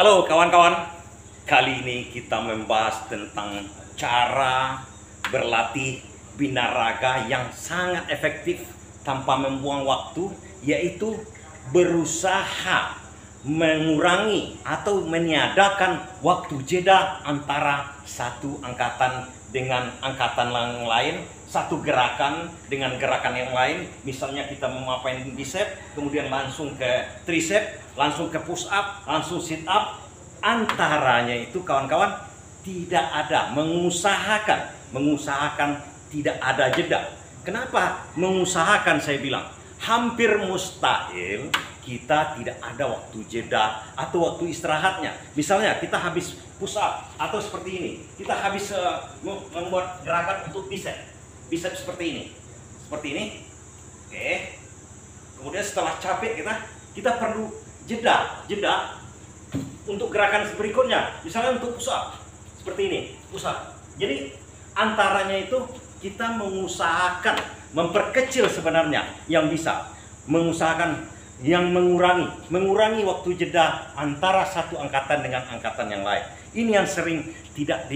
Halo kawan-kawan, kali ini kita membahas tentang cara berlatih binaraga yang sangat efektif tanpa membuang waktu, yaitu berusaha mengurangi atau meniadakan waktu jeda antara satu angkatan dengan angkatan yang lain, satu gerakan dengan gerakan yang lain. Misalnya kita memapain bicep, kemudian langsung ke tricep, langsung ke push up, langsung sit up. Antaranya itu kawan-kawan tidak ada, mengusahakan tidak ada jeda. Kenapa mengusahakan? Saya bilang hampir mustahil kita tidak ada waktu jeda atau waktu istirahatnya. Misalnya kita habis push up atau seperti ini, kita habis membuat gerakan untuk bicep seperti ini, oke. Kemudian setelah capek kita perlu jeda untuk gerakan berikutnya, misalnya untuk push up seperti ini, push up. Jadi antaranya itu kita mengusahakan memperkecil sebenarnya yang bisa, mengusahakan yang mengurangi waktu jeda antara satu angkatan dengan angkatan yang lain. Ini yang sering tidak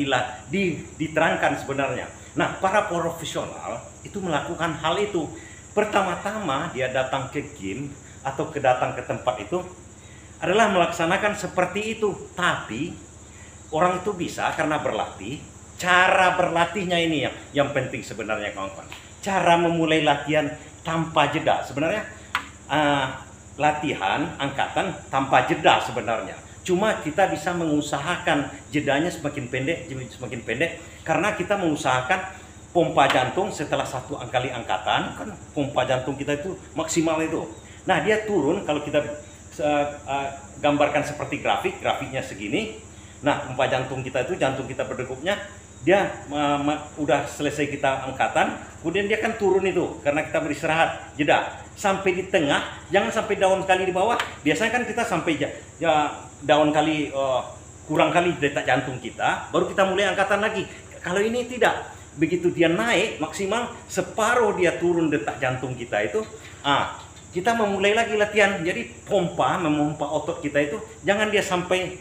diterangkan sebenarnya. Nah, para profesional itu melakukan hal itu. Pertama-tama dia datang ke gym atau datang ke tempat itu adalah melaksanakan seperti itu. Tapi orang itu bisa karena berlatih. Cara berlatihnya ini yang penting sebenarnya kawan-kawan. Cara memulai latihan tanpa jeda. Sebenarnya latihan angkatan tanpa jeda sebenarnya. Cuma kita bisa mengusahakan jedanya semakin pendek karena kita mengusahakan pompa jantung setelah satu kali angkatan, kan pompa jantung kita itu maksimal itu. Nah, dia turun kalau kita gambarkan seperti grafiknya segini. Nah, pompa jantung kita itu, jantung kita berdegupnya, dia udah selesai kita angkatan, kemudian dia kan turun itu karena kita beristirahat, jeda sampai di tengah, jangan sampai daun kali di bawah. Biasanya kan kita sampai daun kali kurang kali detak jantung kita, baru kita mulai angkatan lagi. Kalau ini tidak, begitu dia naik maksimal separuh dia turun detak jantung kita itu, kita memulai lagi latihan. Jadi memompa otot kita itu jangan dia sampai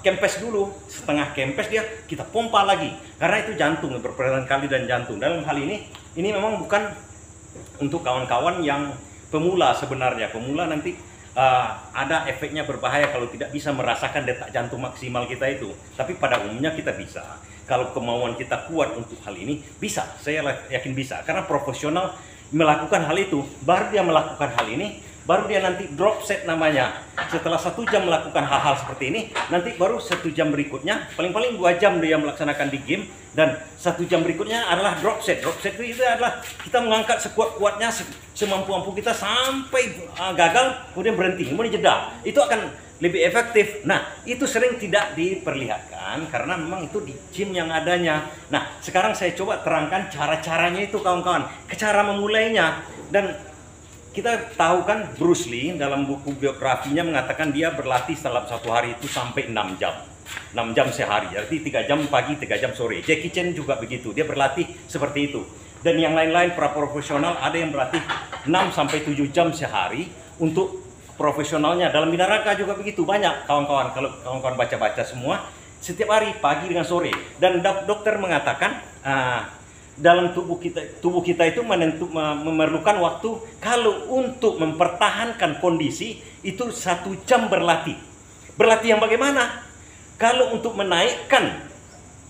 kempes dulu, setengah kempes kita pompa lagi, karena itu jantung berperan kali dan jantung. Dalam hal ini memang bukan untuk kawan-kawan yang pemula sebenarnya. Pemula nanti ada efeknya berbahaya kalau tidak bisa merasakan detak jantung maksimal kita itu. Tapi pada umumnya kita bisa. Kalau kemauan kita kuat untuk hal ini, bisa. Saya yakin bisa, karena profesional melakukan hal itu. Baru dia melakukan hal ini, baru dia nanti drop set namanya. Setelah 1 jam melakukan hal-hal seperti ini, nanti baru 1 jam berikutnya, paling-paling 2 jam dia melaksanakan di game, dan 1 jam berikutnya adalah drop set. Drop set itu adalah kita mengangkat sekuat-kuatnya, semampu-mampu kita sampai gagal, kemudian berhenti, kemudian jeda. Itu akan lebih efektif. Nah, itu sering tidak diperlihatkan karena memang itu di gym yang adanya. Nah, sekarang saya coba terangkan cara-caranya itu kawan-kawan, cara memulainya. Dan kita tahu kan Bruce Lee dalam buku biografinya mengatakan dia berlatih dalam 1 hari itu sampai 6 jam. 6 jam sehari, berarti 3 jam pagi, 3 jam sore. Jackie Chan juga begitu, dia berlatih seperti itu. Dan yang lain-lain para profesional ada yang berlatih 6 sampai 7 jam sehari. Untuk profesionalnya dalam binaraga juga begitu banyak kawan-kawan. Kalau kawan-kawan baca-baca semua, setiap hari pagi dengan sore. Dan dokter mengatakan dalam tubuh kita itu memerlukan waktu, kalau untuk mempertahankan kondisi itu 1 jam berlatih. Berlatih yang bagaimana? Kalau untuk menaikkan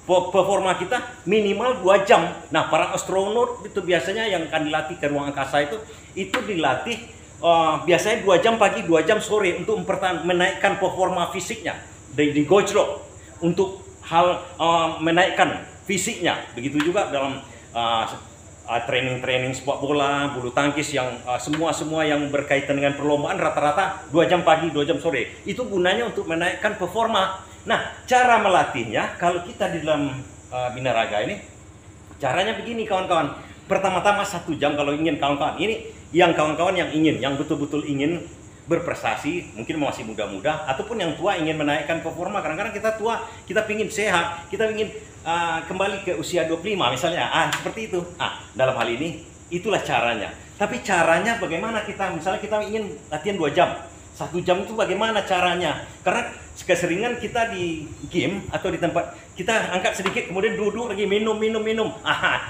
performa kita minimal 2 jam. Nah, para astronot itu biasanya yang akan dilatih ke ruang angkasa itu dilatih biasanya 2 jam pagi, 2 jam sore untuk menaikkan performa fisiknya. Di gojlok untuk hal menaikkan fisiknya. Begitu juga dalam training sepak bola, bulu tangkis, yang semua yang berkaitan dengan perlombaan rata-rata 2 jam pagi, 2 jam sore. Itu gunanya untuk menaikkan performa. Nah, cara melatihnya kalau kita di dalam binaraga ini, caranya begini kawan-kawan. Pertama-tama 1 jam kalau ingin kawan-kawan. Ini yang kawan-kawan yang betul-betul ingin berprestasi, mungkin masih muda-muda, ataupun yang tua ingin menaikkan performa. Kadang-kadang kita tua, kita ingin sehat, kita ingin kembali ke usia 25 misalnya, seperti itu. Dalam hal ini, itulah caranya. Tapi caranya bagaimana misalnya kita ingin latihan 2 jam. 1 jam itu bagaimana caranya? Karena keseringan kita di game atau di tempat kita angkat sedikit kemudian duduk lagi minum.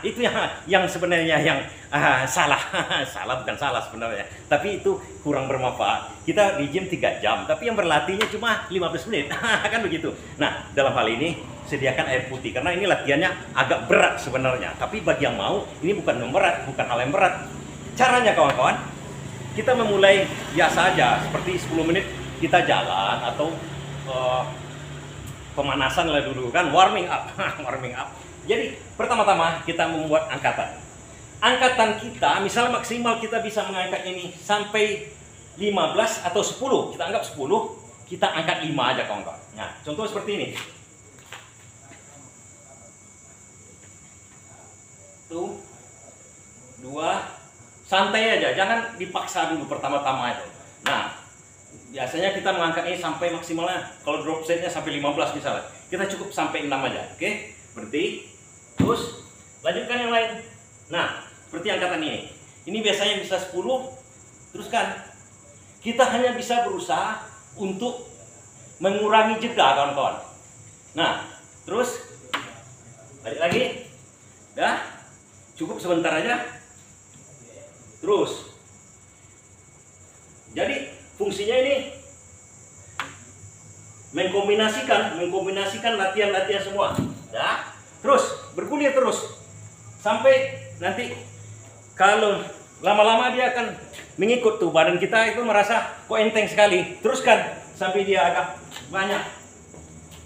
Itu yang sebenarnya yang salah. Salah bukan salah sebenarnya, tapi itu kurang bermanfaat. Kita di gym 3 jam tapi yang berlatihnya cuma 15 menit. Kan begitu. Nah, dalam hal ini sediakan air putih karena ini latihannya agak berat sebenarnya, tapi bagi yang mau ini bukan hal yang berat. Caranya kawan-kawan, kita memulai biasa aja seperti 10 menit kita jalan atau pemanasan lah dulu kan, warming up. Jadi pertama-tama kita membuat angkatan kita, misal maksimal kita bisa mengangkat ini sampai 15 atau 10, kita anggap 10, kita angkat 5 aja kawan-kawan. Nah, contoh seperti ini tuh, 2, santai aja, jangan dipaksa dulu pertama-tama itu. Nah, biasanya kita mengangkat ini sampai maksimalnya, kalau drop setnya sampai 15 misalnya, kita cukup sampai 6 aja. Oke, berhenti, terus lanjutkan yang lain. Nah, seperti angkatan ini biasanya bisa 10, teruskan. Kita hanya bisa berusaha untuk mengurangi jeda kawan-kawan. Nah, terus balik lagi, dah, cukup sebentar aja. Terus, jadi fungsinya ini mengkombinasikan latihan-latihan semua. Ya. Terus bergulir terus sampai nanti kalau lama-lama dia akan mengikut tuh, badan kita itu merasa kok enteng sekali. Teruskan sampai dia agak banyak.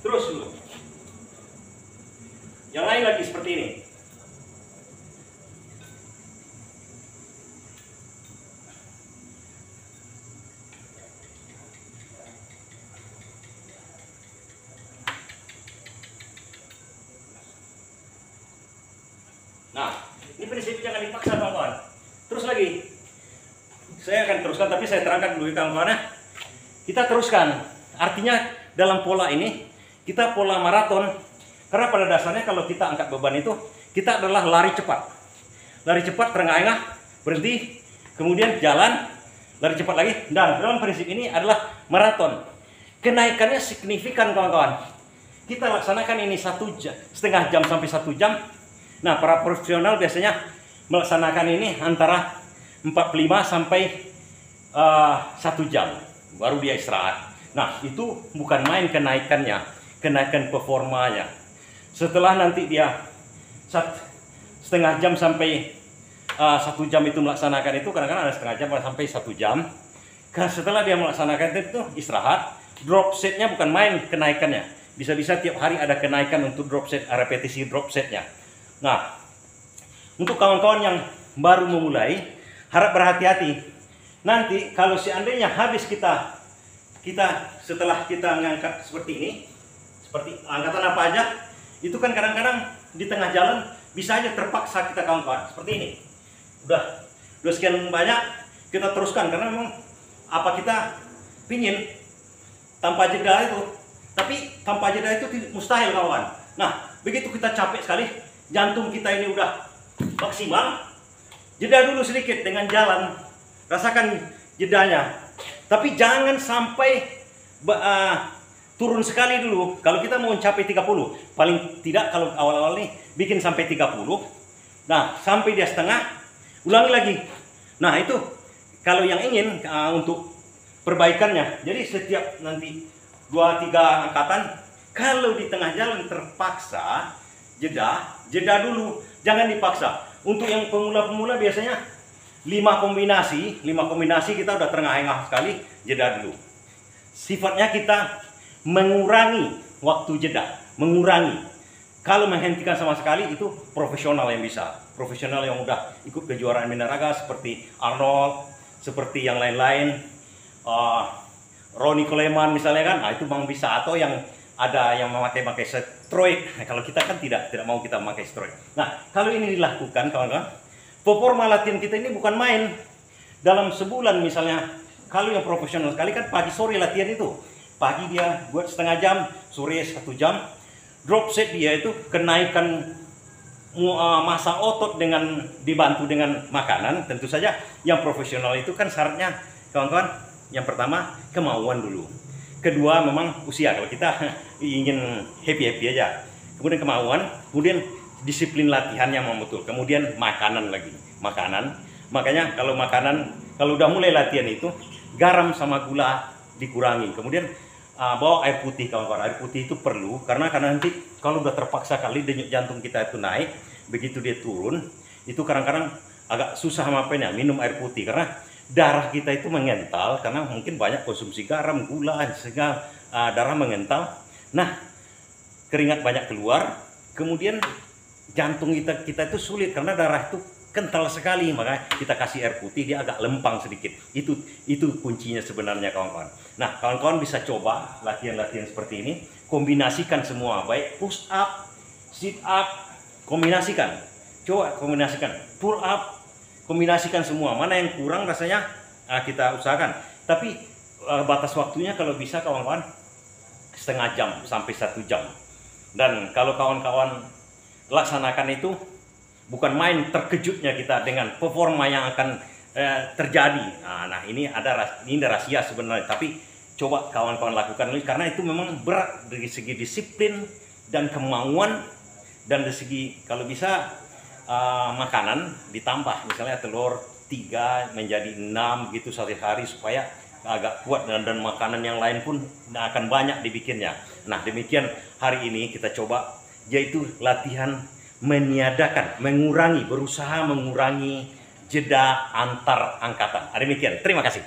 Terus dulu. Yang lain lagi seperti ini. Nah, ini prinsip jangan dipaksa kawan-kawan. Terus lagi, saya akan teruskan tapi saya terangkan dulu kawan-kawan. Kita teruskan, artinya dalam pola ini kita pola maraton. Karena pada dasarnya kalau kita angkat beban itu kita adalah lari cepat, terengah-engah, berhenti, kemudian jalan, lari cepat lagi. Dan dalam prinsip ini adalah maraton. Kenaikannya signifikan kawan-kawan. Kita laksanakan ini 1,5 jam sampai 1 jam. Nah, para profesional biasanya melaksanakan ini antara 45 sampai 1 jam, baru dia istirahat. Nah, itu bukan main kenaikannya, kenaikan performanya. Setelah nanti dia 1,5 jam sampai 1 jam itu melaksanakan itu, kadang-kadang ada 1/2 jam sampai 1 jam. Setelah dia melaksanakan itu istirahat, drop setnya bukan main kenaikannya. Bisa-bisa tiap hari ada kenaikan untuk drop set, repetisi drop setnya. Nah, untuk kawan-kawan yang baru memulai, harap berhati-hati. Nanti kalau seandainya habis kita setelah kita mengangkat seperti ini, seperti angkatan apa aja, itu kan kadang-kadang di tengah jalan bisa aja terpaksa kita kawan-kawan seperti ini. Udah sekian banyak, kita teruskan karena memang apa kita pingin tanpa jeda itu, tapi tanpa jeda itu mustahil kawan. Nah, begitu kita capek sekali, jantung kita ini udah maksimal, jeda dulu sedikit dengan jalan, rasakan jedanya. Tapi jangan sampai turun sekali dulu. Kalau kita mau mencapai 30, paling tidak kalau awal-awal nih bikin sampai 30. Nah, sampai dia setengah, ulangi lagi. Nah, itu kalau yang ingin untuk perbaikannya. Jadi setiap nanti 2-3 angkatan, kalau di tengah jalan terpaksa jeda dulu, jangan dipaksa. Untuk yang pemula-pemula biasanya 5 kombinasi kita udah terengah-engah sekali, jeda dulu. Sifatnya kita mengurangi waktu jeda, mengurangi. Kalau menghentikan sama sekali itu profesional yang bisa. Profesional yang udah ikut kejuaraan minaraga seperti Arnold, seperti yang lain-lain, Ronnie Coleman misalnya kan, nah itu memang bisa. Atau yang ada yang memakai steroid. Kalau kita kan tidak mau kita memakai steroid. Nah, kalau ini dilakukan kawan-kawan, performa latihan kita ini bukan main. Dalam sebulan misalnya, kalau yang profesional sekali kan pagi sore latihan itu. Pagi dia buat setengah jam, sore 1 jam. Drop set dia itu kenaikan massa otot dengan dibantu dengan makanan. Tentu saja yang profesional itu kan syaratnya kawan-kawan, yang pertama kemauan dulu. kedua memang usia, kalau kita ingin happy aja, kemudian kemauan, kemudian disiplin latihan yang betul, kemudian makanan lagi, makanya kalau kalau udah mulai latihan itu garam sama gula dikurangi, kemudian bawa air putih kawan-kawan. Air putih itu perlu karena nanti kalau udah terpaksa kali denyut jantung kita itu naik, begitu dia turun itu kadang-kadang agak susah ngapainnya minum air putih, karena darah kita itu mengental karena mungkin banyak konsumsi garam, gula, sehingga darah mengental. Nah, keringat banyak keluar, kemudian jantung kita itu sulit karena darah itu kental sekali, makanya kita kasih air putih dia agak lempang sedikit. Itu kuncinya sebenarnya kawan-kawan. Nah, kawan-kawan bisa coba latihan-latihan seperti ini, kombinasikan semua, baik push up, sit up, kombinasikan. Coba kombinasikan pull up, kombinasikan semua. Mana yang kurang rasanya kita usahakan. Tapi batas waktunya kalau bisa kawan-kawan setengah jam sampai 1 jam. Dan kalau kawan-kawan laksanakan itu, bukan main terkejutnya kita dengan performa yang akan terjadi. Nah, ini rahasia sebenarnya. Tapi coba kawan-kawan lakukan karena itu memang berat dari segi disiplin dan kemauan, dan dari segi kalau bisa makanan ditambah, misalnya telur 3 menjadi 6 gitu satu hari supaya agak kuat, dan makanan yang lain pun akan banyak dibikinnya. Nah, demikian hari ini kita coba, yaitu latihan berusaha mengurangi jeda antar angkatan. Demikian, terima kasih.